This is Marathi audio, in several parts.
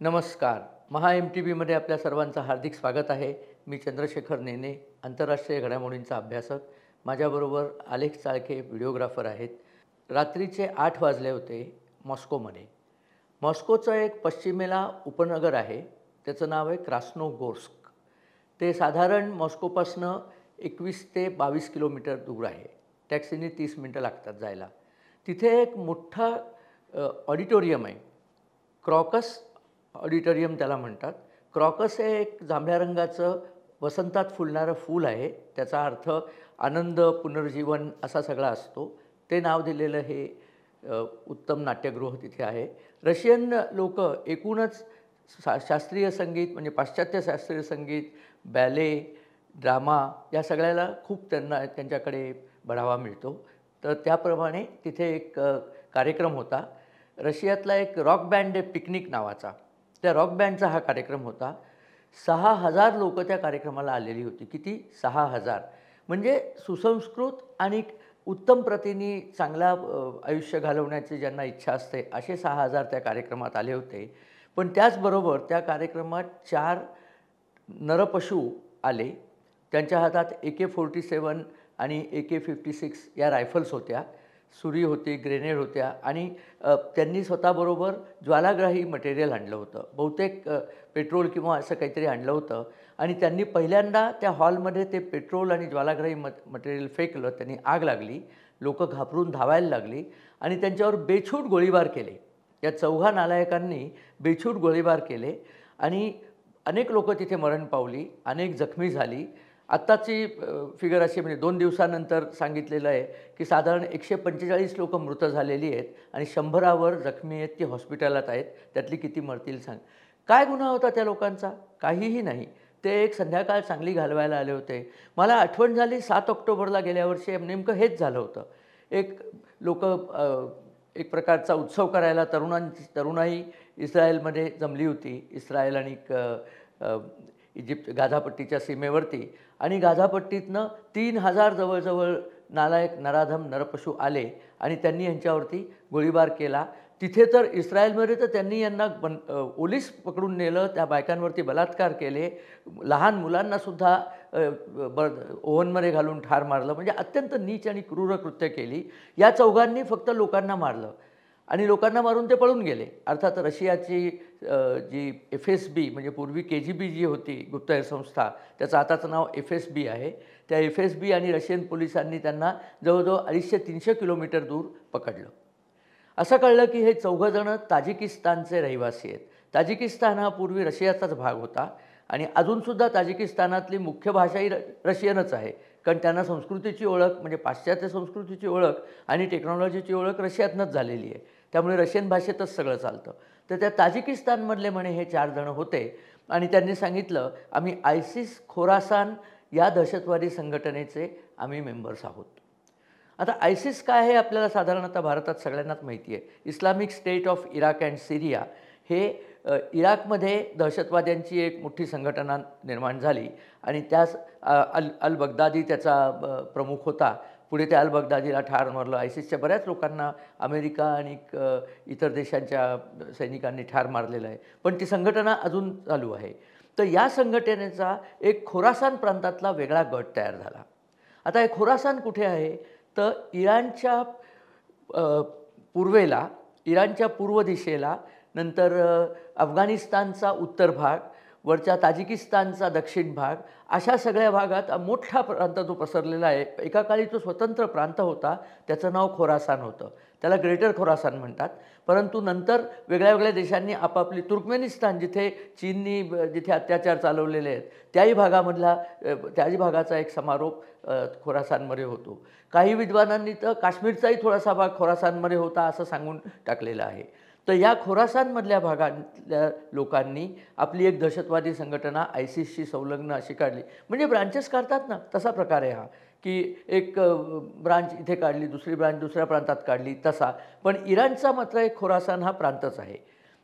नमस्कार. महा-एम-टी-व्हीमध्ये आपल्या सर्वांचं हार्दिक स्वागत आहे. मी चंद्रशेखर नेने, आंतरराष्ट्रीय घडामोडींचा अभ्यासक. माझ्याबरोबर आलेख चाळके व्हिडिओग्राफर आहेत. रात्रीचे 8 वाजले होते मॉस्कोमध्ये. मॉस्कोचं एक पश्चिमेला उपनगर आहे. त्याचं नाव आहे क्रास्नोगोर्स्क. ते साधारण मॉस्कोपासनं 21 ते 22 किलोमीटर दूर आहे. टॅक्सीने 30 मिनटं लागतात जायला. तिथे एक मोठा ऑडिटोरियम आहे. क्रॉकस ऑडिटोरियम त्याला म्हणतात. क्रॉकस हे एक जांभळ्या रंगाचं वसंतात फुलणारं फूल आहे. त्याचा अर्थ आनंद, पुनर्जीवन असा सगळा असतो. ते नाव दिलेलं हे उत्तम नाट्यगृह तिथे आहे. रशियन लोकं एकूणच शास्त्रीय संगीत म्हणजे पाश्चात्य शास्त्रीय संगीत, बॅले, ड्रामा या सगळ्याला खूप त्यांच्याकडे बढावा मिळतो. तर त्याप्रमाणे तिथे एक कार्यक्रम होता. रशियातला एक रॉक बँड आहे पिकनिक नावाचा. त्या रॉक बँडचा हा कार्यक्रम होता. 6,000 लोकं त्या कार्यक्रमाला आलेली होती. किती? 6,000. म्हणजे सुसंस्कृत आणि उत्तम प्रतीने चांगला आयुष्य घालवण्याची ज्यांना इच्छा असते असे 6,000 त्या कार्यक्रमात आले होते. पण त्याचबरोबर त्या कार्यक्रमात 4 नरपशु आले. त्यांच्या हातात AK-47 आणि AK-56 या रायफल्स होत्या. सुरी होती, ग्रेनेड होत्या आणि त्यांनी स्वतःबरोबर ज्वालाग्राही मटेरियल आणलं होतं. बहुतेक पेट्रोल किंवा असं काहीतरी आणलं होतं आणि त्यांनी पहिल्यांदा त्या हॉलमध्ये ते पेट्रोल आणि ज्वालाग्राही मटेरियल फेकलं. त्यांनी आग लागली. लोकं घाबरून धावायला लागली आणि त्यांच्यावर बेछूट गोळीबार केले. या 4 नालायकांनी बेछूट गोळीबार केले आणि अनेक लोकं तिथे मरण पावली, अनेक जखमी झाली. आत्ताची फिगर अशी म्हणजे 2 दिवसानंतर सांगितलेलं आहे की साधारण 145 लोकं मृत झालेली आहेत आणि 100वर जखमी आहेत, ती हॉस्पिटलात आहेत. त्यातली किती मरतील सांग. काय गुन्हा होता त्या लोकांचा? काहीही नाही. ते एक संध्याकाळ चांगली घालवायला आले होते. मला आठवण झाली 7 ऑक्टोबरला गेल्या वर्षी नेमकं हेच झालं होतं. एक प्रकारचा उत्सव करायला तरुणाई इस्रायलमध्ये जमली होती. इस्रायल आणि इजिप्त गाझापट्टीच्या सीमेवरती आणि गाझापट्टीतनं 3,000 जवळजवळ नालायक नराधम नरपशु आले आणि त्यांनी यांच्यावरती गोळीबार केला. तिथे तर इस्रायलमध्ये तर त्यांनी यांना ओलीस पकडून नेलं, त्या बायकांवरती बलात्कार केले, लहान मुलांनासुद्धा ओव्हनमध्ये घालून ठार मारलं. म्हणजे अत्यंत नीच आणि क्रूर कृत्य केली. या 4घांनी फक्त लोकांना मारलं आणि लोकांना मारून ते पळून गेले. अर्थात रशियाची जी FSB म्हणजे पूर्वी KGB जी होती गुप्तहेर संस्था, त्याचं आताचं नाव FSB आहे. त्या FSB आणि रशियन पोलिसांनी त्यांना जवळजवळ 250-300 किलोमीटर दूर पकडलं. असं कळलं की हे 4 जण ताजिकिस्तानचे रहिवासी आहेत. ताजिकिस्तान हा पूर्वी रशियाचाच भाग होता आणि अजूनसुद्धा ताजिकिस्तानातली मुख्य भाषाही रशियनच आहे. कारण त्यांना संस्कृतीची ओळख म्हणजे पाश्चात्य संस्कृतीची ओळख आणि टेक्नॉलॉजीची ओळख रशियातनंच झालेली आहे. त्यामुळे रशियन भाषेतच सगळं चालतं. तर त्या ताजिकिस्तानमधले म्हणे हे 4 जण होते आणि त्यांनी सांगितलं आम्ही ISIS खोरासान या दहशतवादी संघटनेचे आम्ही मेंबर्स आहोत. आता ISIS काय आहे आपल्याला साधारण आता भारतात सगळ्यांनाच माहिती आहे. Islamic State of Iraq and Syria हे इराकमध्ये दहशतवाद्यांची एक मोठी संघटना निर्माण झाली आणि त्यास अल बगदादी त्याचा प्रमुख होता. पुढे त्या अल बगदादीला ठार मारलं. ISISच्या बऱ्याच लोकांना अमेरिका आणि इतर देशांच्या सैनिकांनी ठार मारलेलं आहे. पण ती संघटना अजून चालू आहे. तर या संघटनेचा एक खोरासान प्रांतातला वेगळा गट तयार झाला. आता हे खोरासान कुठे आहे? तर इराणच्या पूर्वेला, इराणच्या पूर्व दिशेला, नंतर अफगाणिस्तानचा उत्तर भाग, वरच्या ताजिकिस्तानचा दक्षिण भाग, अशा सगळ्या भागात मोठा प्रांत जो पसरलेला आहे. एका काळी तो स्वतंत्र प्रांत होता. त्याचं नाव खोरासान होतं. त्याला ग्रेटर खोरासान म्हणतात. परंतु नंतर वेगळ्या वेगळ्या देशांनी आपापली तुर्कमेनिस्तान जिथे चीननी जिथे अत्याचार चालवलेले आहेत त्याही भागाचा एक समारोप खोरासानमध्ये होतो. काही विद्वानांनी तर काश्मीरचाही थोडासा भाग खोरासानमध्ये होता असं सांगून टाकलेलं आहे. तर या खोरासानमधल्या भागातल्या लोकांनी आपली एक दहशतवादी संघटना ISISशी संलग्न अशी काढली. म्हणजे ब्रांचेस काढतात ना, तसा प्रकार आहे हा की एक ब्रांच इथे काढली, दुसरी ब्रांच दुसऱ्या प्रांतात काढली तसा. पण इराणचा मात्र एक खोरासान हा प्रांतच आहे.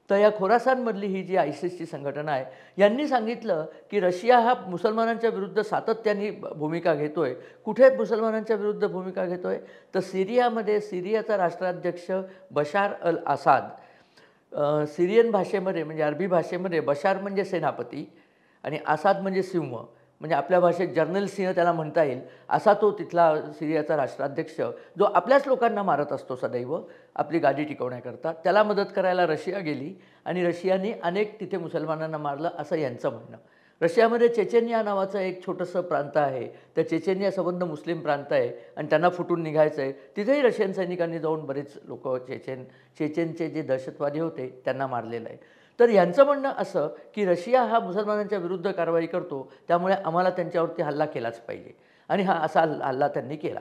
तर या खोरासानमधली ही जी ISISची संघटना आहे यांनी सांगितलं की रशिया हा मुसलमानांच्या विरुद्ध सातत्याने भूमिका घेतोय. कुठे मुसलमानांच्या विरुद्ध भूमिका घेतोय? तर सिरियामध्ये सिरियाचा राष्ट्राध्यक्ष बशार अल आसाद सिरियन भाषेमध्ये म्हणजे अरबी भाषेमध्ये बशार म्हणजे सेनापती आणि असाद म्हणजे सिंह, म्हणजे आपल्या भाषेत जर्नल सिंह त्याला म्हणता येईल. असा तो तिथला सिरियाचा राष्ट्राध्यक्ष जो आपल्याच लोकांना मारत असतो सदैव आपली गादी टिकवण्याकरता, त्याला मदत करायला रशिया गेली आणि रशियाने अनेक तिथे मुसलमानांना मारलं असं यांचं म्हणणं. रशियामध्ये चेचेनिया नावाचं एक छोटंसं प्रांत आहे. त्या चेचेनियासंबंध मुस्लिम प्रांत आहे आणि त्यांना फुटून निघायचं आहे. तिथेही रशियन सैनिकांनी जाऊन बरेच लोक चेचेनचे जे दहशतवादी होते त्यांना मारलेलं आहे. तर यांचं म्हणणं असं की रशिया हा मुसलमानांच्या विरुद्ध कारवाई करतो, त्यामुळे आम्हाला त्यांच्यावरती हल्ला केलाच पाहिजे आणि हा असा हल्ला त्यांनी केला.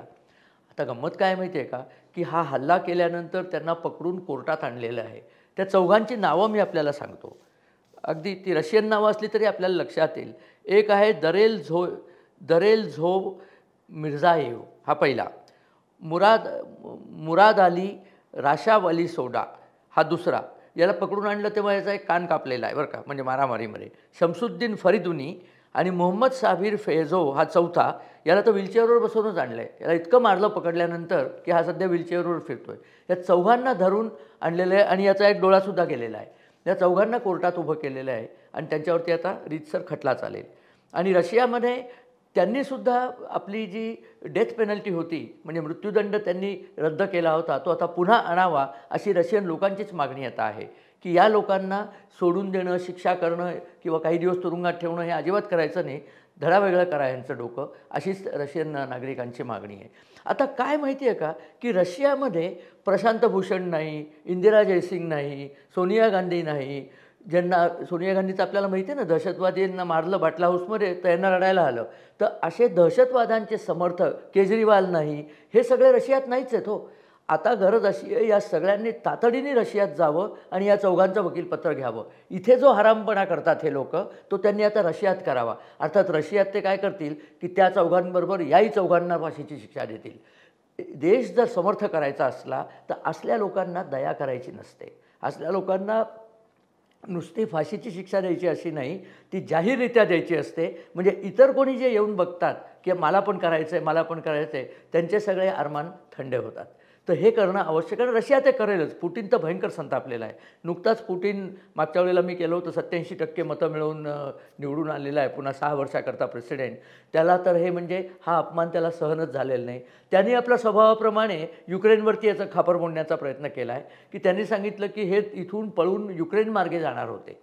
आता गंमत काय माहिती आहे का, की हा हल्ला केल्यानंतर त्यांना पकडून कोर्टात आणलेलं आहे. त्या चौघांची नावं मी आपल्याला सांगतो. अगदी ती रशियन नावं असली तरी आपल्याला लक्षात येईल. एक आहे दरेल झोव मिर्झाएव, हा पहिला. मुराद अली राशावली सोडा, हा दुसरा. याला पकडून आणलं तेव्हा याचा एक कान कापलेला आहे बरं का, म्हणजे मारामारीमध्ये. शमसुद्दीन फरिदुनी आणि मोहम्मद साबिर फैजो हा चौथा. याला तर व्हीलचेअरवर बसवूनच आणलं आहे. याला इतकं मारलं पकडल्यानंतर की हा सध्या व्हीलचेअरवर फिरतो आहे. या चौघांना धरून आणलेलं आहे आणि याचा एक डोळासुद्धा गेलेला आहे. या चौघांना कोर्टात उभं केलेलं आहे आणि त्यांच्यावरती आता रीतसर खटला चालेल. आणि रशियामध्ये त्यांनीसुद्धा आपली जी डेथ पेनल्टी होती, म्हणजे मृत्यूदंड त्यांनी रद्द केला होता, तो आता पुन्हा आणावा अशी रशियन लोकांचीच मागणी आता आहे. की या लोकांना सोडून देणं, शिक्षा करणं किंवा काही दिवस तुरुंगात ठेवणं हे अजिबात करायचं नाही, धडा वेगळं करा यांचं डोकं, अशीच रशियन नागरिकांची मागणी आहे. आता काय माहिती आहे का, की रशियामध्ये प्रशांत भूषण नाही, इंदिरा जयसिंग नाही, सोनिया गांधी नाही. ज्यांना सोनिया गांधीचं आपल्याला माहिती आहे ना, दहशतवाद्यांना मारलं बाटला हाऊसमध्ये तर यांना रडायला आलं. तर असे दहशतवादांचे समर्थक केजरीवाल नाही, हे सगळे रशियात नाहीच आहेत हो. आता गरज अशी आहे, या सगळ्यांनी तातडीने रशियात जावं आणि या चौघांचं वकीलपत्र घ्यावं. इथे जो हरामपणा करतात हे लोक, तो त्यांनी आता रशियात करावा. अर्थात रशियात ते काय करतील की त्या चौघांबरोबर याही चौघांना फाशीची शिक्षा देतील. देश जर समर्थ करायचा असला तर असल्या लोकांना दया करायची नसते. असल्या लोकांना नुसती फाशीची शिक्षा द्यायची अशी नाही, ती जाहीररित्या द्यायची असते. म्हणजे इतर कोणी जे येऊन बघतात की मला पण करायचं आहे, मला पण करायचं आहे, त्यांचे सगळे अरमान थंड होतात. तर हे करणं आवश्यक आहे. रशिया ते करेलच. पुटिन तर भयंकर संतापलेला आहे. नुकताच पुटिन मागच्या वेळेला मी केलं होतं 87% मतं मिळवून निवडून आलेला आहे पुन्हा 6 वर्षाकरता प्रेसिडेंट. त्याला तर हे म्हणजे हा अपमान त्याला सहनच झालेला नाही. त्यांनी आपल्या स्वभावाप्रमाणे युक्रेनवरती याचा खापर मोडण्याचा प्रयत्न केला आहे, की त्यांनी सांगितलं की हे इथून पळून युक्रेन मार्गे जाणार होते.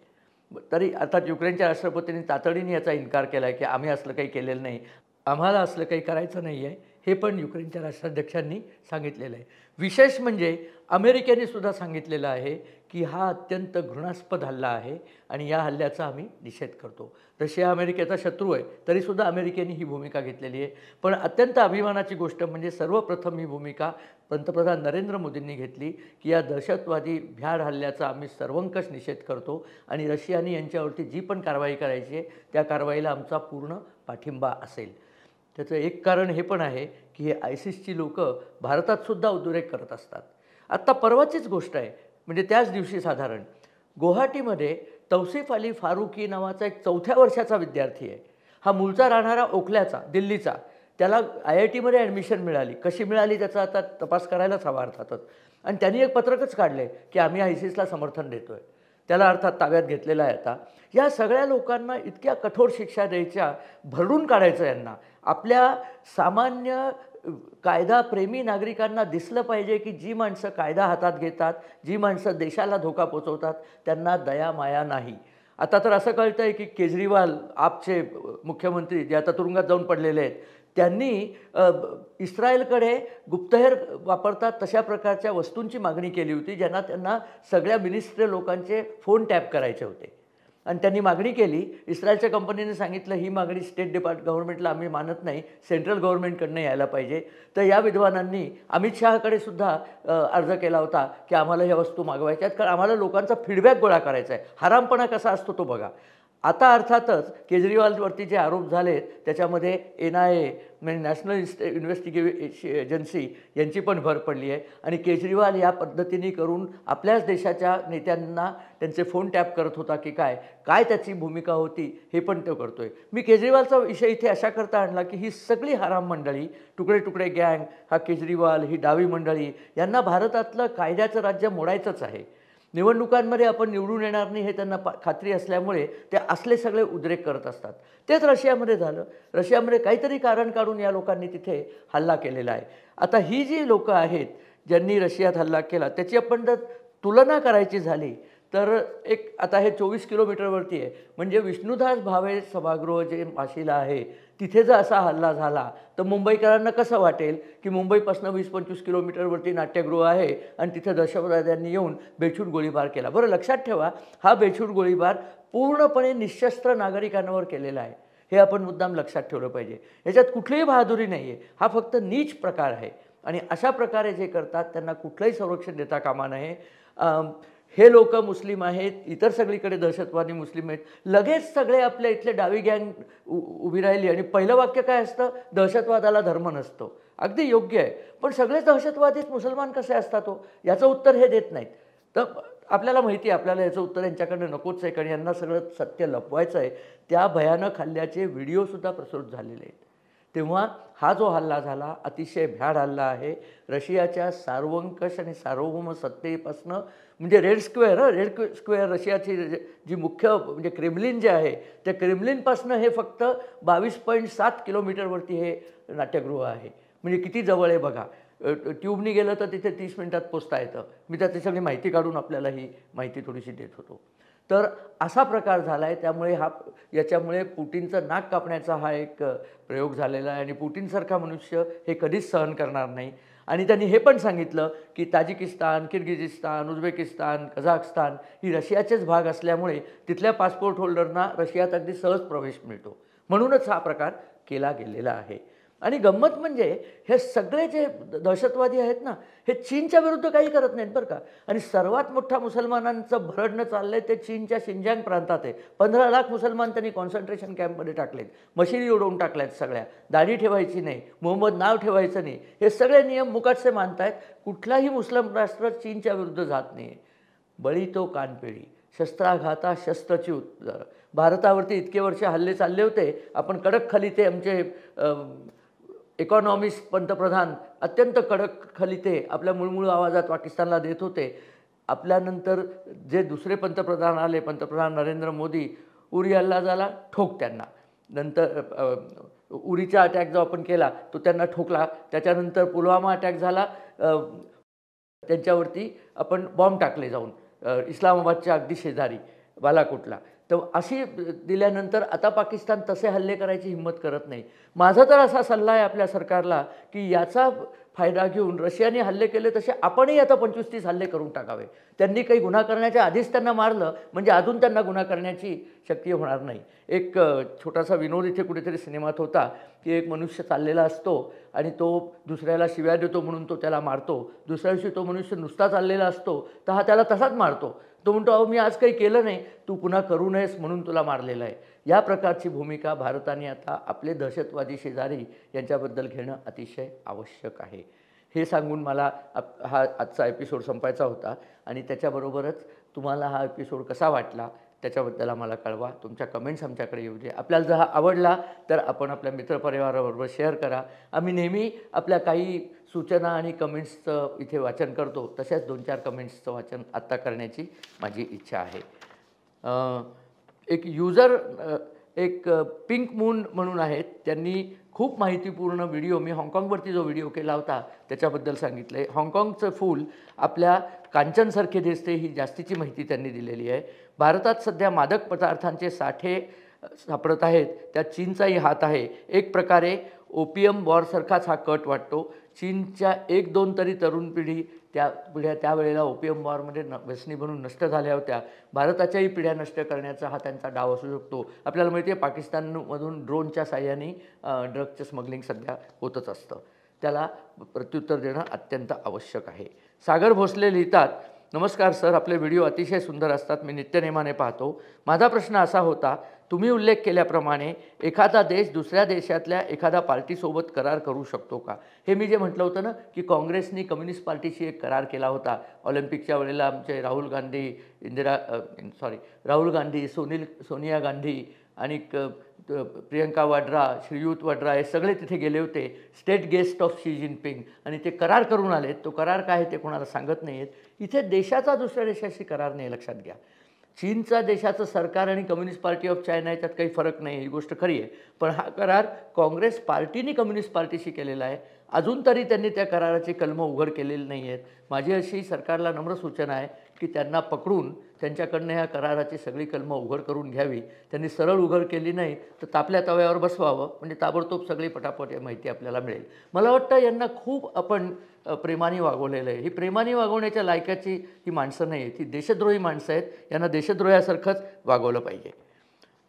तरी अर्थात युक्रेनच्या राष्ट्रपतींनी तातडीने याचा इन्कार केला आहे की आम्ही असलं काही केलेलं नाही, आम्हाला असलं काही करायचं नाही आहे, हे पण युक्रेनच्या राष्ट्राध्यक्षांनी सांगितलेलं आहे. विशेष म्हणजे अमेरिकेने सुद्धा सांगितलेलं आहे की हा अत्यंत घृणास्पद हल्ला आहे आणि या हल्ल्याचा आम्ही निषेध करतो. रशिया अमेरिकेचा शत्रू आहे, तरीसुद्धा अमेरिकेने ही भूमिका घेतलेली आहे. पण अत्यंत अभिमानाची गोष्ट म्हणजे सर्वप्रथम ही भूमिका पंतप्रधान नरेंद्र मोदींनी घेतली की या दहशतवादी भ्याड हल्ल्याचा आम्ही सर्वंकष निषेध करतो आणि रशियाने यांच्यावरती जी पण कारवाई करायची आहे त्या कारवाईला आमचा पूर्ण पाठिंबा असेल. त्याचं एक कारण हे पण आहे की हे आयसिसची लोकं भारतातसुद्धा उद्रेक करत असतात. आत्ता परवाचीच गोष्ट आहे, म्हणजे त्याच दिवशी साधारण गुवाहाटीमध्ये तौसिफ अली फारुकी नावाचा एक 4थ्या वर्षाचा विद्यार्थी आहे. हा मूळचा राहणारा ओखल्याचा, दिल्लीचा. त्याला IITमध्ये ॲडमिशन मिळाली. कशी मिळाली त्याचा आता तपास करायलाच हवा अर्थातच. आणि त्यांनी एक पत्रकच काढलं आहे की आम्ही आयसिसला समर्थन देतो आहे. त्याला अर्थात ताब्यात घेतलेला आहे आता. या सगळ्या लोकांना इतक्या कठोर शिक्षा द्यायच्या, भरडून काढायचं यांना. आपल्या सामान्य कायदाप्रेमी नागरिकांना दिसलं पाहिजे की जी माणसं कायदा हातात घेतात, जी माणसं देशाला धोका पोचवतात, त्यांना दया माया नाही. आता तर असं कळतं आहे की केजरीवाल आपचे मुख्यमंत्री जे आता तुरुंगात जाऊन पडलेले आहेत, त्यांनी इस्रायलकडे गुप्तहेर वापरतात तशा प्रकारच्या वस्तूंची मागणी केली होती, ज्यांना त्यांना सगळ्या मिनिस्ट्री लोकांचे फोन टॅप करायचे होते. आणि त्यांनी मागणी केली. इस्रायलच्या कंपनीने सांगितलं ही मागणी स्टेट गव्हर्नमेंटला आम्ही मानत नाही, सेंट्रल गव्हर्नमेंटकडनं यायला पाहिजे. तर या विद्वानांनी अमित शहाकडे सुद्धा अर्ज केला होता की आम्हाला ह्या वस्तू मागवायच्या आहेत, कारण आम्हाला लोकांचा फीडबॅक गोळा करायचा आहे. हरामपणा कसा असतो तो बघा. आता अर्थातच केजरीवालवरती जे आरोप झालेत त्याच्यामध्ये NIA म्हणजे नॅशनल इन्व्हेस्टिगेशन एजन्सी यांची पण भर पडली आहे. आणि केजरीवाल या पद्धतीने करून आपल्याच देशाच्या नेत्यांना त्यांचे फोन टॅप करत होता की काय काय त्याची भूमिका होती हे पण तो करतो आहे. मी केजरीवालचा विषय इथे अशा करता आणला की ही सगळी हराम मंडळी, तुकडे तुकडे गँग, हा केजरीवाल, ही डावी मंडळी, यांना भारतातलं कायद्याचं राज्य मोडायचंच आहे. निवडणुकांमध्ये आपण निवडून येणार नाही हे त्यांना खात्री असल्यामुळे ते असले सगळे उद्रेक करत असतात. तेच रशियामध्ये झालं. रशियामध्ये काहीतरी कारण काढून या लोकांनी तिथे हल्ला केलेला आहे. आता ही जी लोकं आहेत ज्यांनी रशियात हल्ला केला त्याची आपण जर तुलना करायची झाली तर एक आता हे 24 किलोमीटरवरती आहे. म्हणजे विष्णुदास भावे सभागृह जे वाशीला आहे तिथे जर असा हल्ला झाला तर मुंबईकरांना कसं वाटेल की मुंबईपासून 20-25 किलोमीटरवरती नाट्यगृह आहे आणि तिथे दहशतवाद्यांनी येऊन बेछूट गोळीबार केला. बरं लक्षात ठेवा, हा बेछूट गोळीबार पूर्णपणे निशस्त्र नागरिकांवर केलेला आहे. हे आपण मुद्दाम लक्षात ठेवलं पाहिजे. याच्यात कुठलीही बहादुरी नाही आहे. हा फक्त नीच प्रकार आहे आणि अशा प्रकारे जे करतात त्यांना कुठलंही संरक्षण देता कामा नये. हे लोक मुस्लिम आहेत, इतर सगळीकडे दहशतवादी मुस्लिम आहेत. लगेच सगळे आपल्या इथले डावी गँग उभी राहिली आणि पहिलं वाक्य काय असतं, दहशतवादाला धर्म नसतो. अगदी योग्य आहे, पण सगळेच दहशतवादीच मुसलमान कसे असतात हो, याचं उत्तर हे देत नाहीत. तर आपल्याला माहिती आहे आपल्याला याचं उत्तर यांच्याकडनं नकोच आहे, कारण यांना सगळं सत्य लपवायचं आहे. त्या भयानक हल्ल्याचे व्हिडिओसुद्धा प्रसृत झालेले आहेत. तेव्हा हा जो हल्ला झाला अतिशय भ्याड हल्ला आहे. रशियाच्या सार्वंकष आणि सार्वभौम सत्तेपासनं म्हणजे रेड स्क्वेअर रशियाची जी मुख्य म्हणजे क्रेमलिन जे आहे त्या क्रेमलिनपासनं हे फक्त 22.7 किलोमीटरवरती हे नाट्यगृह आहे. म्हणजे किती जवळ आहे बघा. ट्यूबनी गेलं तर तिथे 30 मिनिटात पोचता येतं. मी त्याची सगळी माहिती काढून आपल्याला ही माहिती थोडीशी देत होतो. तर असा प्रकार झाला आहे. त्यामुळे याच्यामुळे पुटिनचं नाक कापण्याचा हा एक प्रयोग झालेला आहे आणि पुटिनसारखा मनुष्य हे कधीच सहन करणार नाही. आणि त्यांनी हे पण सांगितलं की ताजिकिस्तान, किर्गिझिस्तान, उझबेकिस्तान, कझाकस्तान ही रशियाचेच भाग असल्यामुळे तिथल्या पासपोर्ट होल्डरना रशियात अगदी सहज प्रवेश मिळतो. म्हणूनच हा प्रकार केला गेलेला आहे. आणि गंमत म्हणजे हे सगळे जे दहशतवादी आहेत ना हे चीनच्या विरुद्ध काही करत नाहीत बरं का. आणि सर्वात मोठा मुसलमानांचं भरडणं चाललं आहे ते चीनच्या शिंजियांग प्रांतात आहे. 15 लाख मुसलमान त्यांनी कॉन्सन्ट्रेशन कॅम्पमध्ये टाकलेत. मशिदी उडवून टाकल्यात सगळ्या. दाढी ठेवायची नाही, मोहम्मद नाव ठेवायचं नाही, हे सगळे नियम मुकाटसे मानतायत. कुठलाही मुस्लिम राष्ट्र चीनच्या विरुद्ध जात नाही. बळी तो कानपिळी, शस्त्राघाता शस्त्रच्युत. भारतावरती इतके वर्ष हल्ले चालले होते. आपण कडक खाली ते आमचे इकॉनॉमिस्ट पंतप्रधान अत्यंत कडक खलिते आपल्या मुळमुळ आवाजात पाकिस्तानला देत होते. आपल्यानंतर जे दुसरे पंतप्रधान आले, पंतप्रधान नरेंद्र मोदी, उरी हल्ला झाला, ठोक त्यांना. नंतर उरीचा अटॅक जो आपण केला तो त्यांना ठोकला. त्याच्यानंतर पुलवामा अटॅक झाला, त्यांच्यावरती आपण बॉम्ब टाकले जाऊन इस्लामाबादच्या अगदी शेजारी बालाकोटला. तर अशी दिल्यानंतर आता पाकिस्तान तसे हल्ले करायची हिंमत करत नाही. माझा तर असा सल्ला आहे आपल्या सरकारला की याचा फायदा घेऊन रशियाने हल्ले केले तसे आपणही आता 25-30 हल्ले करून टाकावे. त्यांनी काही गुन्हा करण्याच्या आधीच त्यांना मारलं म्हणजे अजून त्यांना गुन्हा करण्याची शक्ती होणार नाही. एक छोटासा विनोद इथे कुठेतरी सिनेमात होता की एक मनुष्य चाललेला असतो आणि तो दुसऱ्याला शिव्या देतो म्हणून तो त्याला मारतो. दुसऱ्या दिवशी तो मनुष्य नुसता चाललेला असतो तर हा त्याला तसाच मारतो. तो म्हणतो अहो मी आज काही केलं नाही, तू पुन्हा करू नयेस म्हणून तुला मारलेलं आहे. या प्रकारची भूमिका भारताने आता आपले दहशतवादी शेजारी यांच्याबद्दल घेणं अतिशय आवश्यक आहे. हे सांगून मला हा आजचा एपिसोड संपायचा होता आणि त्याच्याबरोबरच तुम्हाला हा एपिसोड कसा वाटला त्याच्याबद्दल आम्हाला कळवा. तुमच्या कमेंट्स आमच्याकडे येऊ दे. आपल्याला जर हा आवडला तर आपण आपल्या मित्रपरिवाराबरोबर शेअर करा. आम्ही नेहमी आपल्या काही सूचना आणि कमेंट्सचं इथे वाचन करतो, तशाच 2-4 कमेंट्सचं वाचन आत्ता करण्याची माझी इच्छा आहे. एक युजर एक पिंक मून म्हणून आहेत, त्यांनी खूप माहितीपूर्ण व्हिडिओ, मी हाँगकाँगवरती जो व्हिडिओ केला होता त्याच्याबद्दल सांगितलं आहे. हाँगकाँगचं फूल आपल्या कांचनसारखे दिसते ही जास्तीची माहिती त्यांनी दिलेली आहे. भारतात सध्या मादक पदार्थांचे साठे सापडत आहेत, त्यात चीनचाही हात आहे. एक प्रकारे ओपियम वॉरसारखाच हा कट वाटतो. चीनच्या 1-2 तरी तरुण पिढी त्यावेळेला ओपियम वॉरमध्ये व्यसनी बनून नष्ट झाल्या होत्या. भारताच्याही पिढ्या नष्ट करण्याचा हा त्यांचा डाव असू शकतो. आपल्याला माहिती आहे पाकिस्तानमधून ड्रोनच्या साह्याने ड्रगचं स्मगलिंग सध्या होतच असतं. त्याला प्रत्युत्तर देणं अत्यंत आवश्यक आहे. सागर भोसले लिहितात, नमस्कार सर, आपले व्हिडिओ अतिशय सुंदर असतात, मी नित्यनेमाने पाहतो. माझा प्रश्न असा होता, तुम्ही उल्लेख केल्याप्रमाणे एखादा देश दुसऱ्या देशातल्या एखादा पार्टीसोबत करार करू शकतो का? हे मी जे म्हटलं होतं ना की काँग्रेसनी कम्युनिस्ट पार्टीशी एक करार केला होता ऑलिम्पिकच्या वेळेला. आमचे राहुल गांधी, सोनिया गांधी आणि प्रियंका वाड्रा, श्रीयुत वाड्रा हे सगळे तिथे गेले होते, state guest of Xi Jinping, आणि ते करार करून आलेत. तो करार काय आहे ते कोणाला सांगत नाही आहेत. इथे देशाचा दुसऱ्या देशाशी करार नाही, लक्षात घ्या. चीनचा देशाचं सरकार आणि कम्युनिस्ट पार्टी ऑफ चायना याच्यात काही फरक नाही, ही गोष्ट खरी आहे. पण हा करार काँग्रेस पार्टीने कम्युनिस्ट पार्टीशी केलेला आहे. अजून तरी त्यांनी त्या कराराची कलमं उघड केलेली नाही आहेत. माझी अशी सरकारला नम्र सूचना आहे की त्यांना पकडून त्यांच्याकडनं ह्या कराराची सगळी कलमं उघड करून घ्यावी. त्यांनी सरळ उघड केली नाही तर तापल्या तव्यावर बसवावं, म्हणजे ताबडतोब सगळी पटापट माहिती आपल्याला मिळेल. मला वाटतं यांना खूप आपण प्रेमाने वागवलेलं आहे. ही प्रेमाने वागवण्याच्या लायकाची ही माणसं नाही आहेत, ही देशद्रोही माणसं आहेत. यांना देशद्रोहासारखंच वागवलं पाहिजे.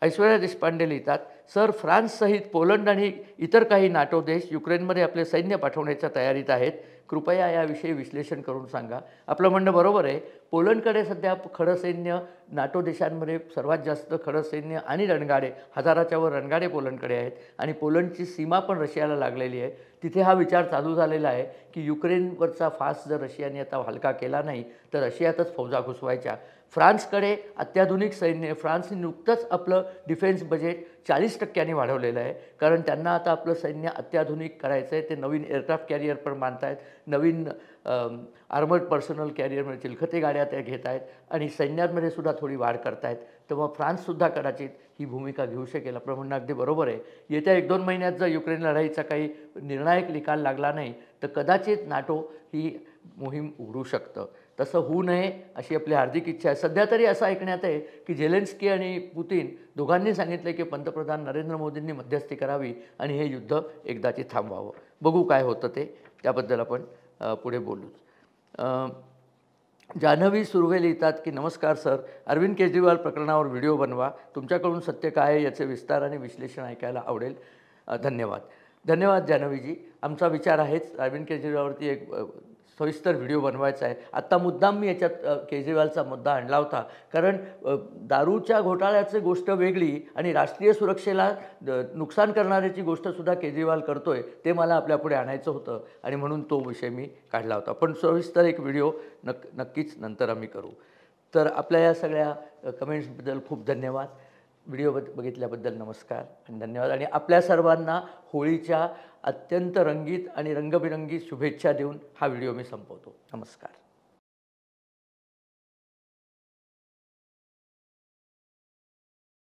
ऐश्वर्या देशपांडे लिहितात, सर, फ्रान्ससहित पोलंड आणि इतर काही नाटो देश युक्रेनमध्ये आपले सैन्य पाठवण्याच्या तयारीत आहेत. कृपया याविषयी विश्लेषण करून सांगा. आपलं म्हणणं बरोबर आहे. पोलंडकडे सध्या खडं सैन्य, नाटो देशांमध्ये सर्वात जास्त खडं सैन्य आणि रणगाडे, हजाराच्या वर रणगाडे पोलंडकडे आहेत. आणि पोलंडची सीमा पण रशियाला लागलेली आहे. तिथे हा विचार चालू झालेला आहे की युक्रेनवरचा फास जर रशियाने आता हलका केला नाही तर रशियातच फौजा घुसवायच्या. फ्रान्सकडे अत्याधुनिक सैन्य, फ्रान्सने नुकतंच आपलं डिफेन्स बजेट 40% वाढवलेलं आहे, कारण त्यांना आता आपलं सैन्य अत्याधुनिक करायचं आहे. ते नवीन एअरक्राफ्ट कॅरियर पण बांधत आहेत, नवीन आर्मर्ड पर्सनल कॅरियरमध्ये चिलखते गाड्या त्या घेत आहेत आणि सैन्यांमध्ये सुद्धा थोडी वाढ करत आहेत. तेव्हा फ्रान्ससुद्धा कदाचित ही भूमिका घेऊ शकेल. आपलं म्हणणं अगदी बरोबर आहे. येत्या 1-2 महिन्यात जर युक्रेन लढाईचा काही निर्णायक निकाल लागला नाही तर कदाचित नाटो ही मोहीम उघडू शकतं. तसं होऊ नये अशी आपली हार्दिक इच्छा आहे. सध्या तरी असं ऐकण्यात आहे की झेलेन्स्की आणि पुतिन दोघांनी सांगितले की पंतप्रधान नरेंद्र मोदींनी मध्यस्थी करावी आणि हे युद्ध एकदाची थांबवावं. बघू काय होतं ते, त्याबद्दल आपण पुढे बोलूच. जान्हवी सुर्वे लिहितात की नमस्कार सर, अरविंद केजरीवाल प्रकरणावर व्हिडिओ बनवा. तुमच्याकडून सत्य काय आहे याचे विस्तार आणि विश्लेषण ऐकायला आवडेल. धन्यवाद. धन्यवाद जान्हवीजी. आमचा विचार आहेच, अरविंद केजरीवालवरती एक सविस्तर व्हिडिओ बनवायचा आहे. आत्ता मुद्दाम मी याच्यात केजरीवालचा मुद्दा आणला होता, कारण दारूच्या घोटाळ्याची गोष्ट वेगळी आणि राष्ट्रीय सुरक्षेला नुकसान करणाऱ्याची गोष्टसुद्धा केजरीवाल करतो आहे, ते मला आपल्यापुढे आणायचं होतं आणि म्हणून तो विषय मी काढला होता. पण सविस्तर एक व्हिडिओ नक्कीच नंतर आम्ही करू. तर आपल्या या सगळ्या कमेंट्सबद्दल खूप धन्यवाद. व्हिडिओ बघितल्याबद्दल नमस्कार आणि धन्यवाद. आणि आपल्या सर्वांना होळीच्या अत्यंत रंगीत आणि रंगबिरंगी शुभेच्छा देऊन हा व्हिडिओ मी संपवतो. नमस्कार.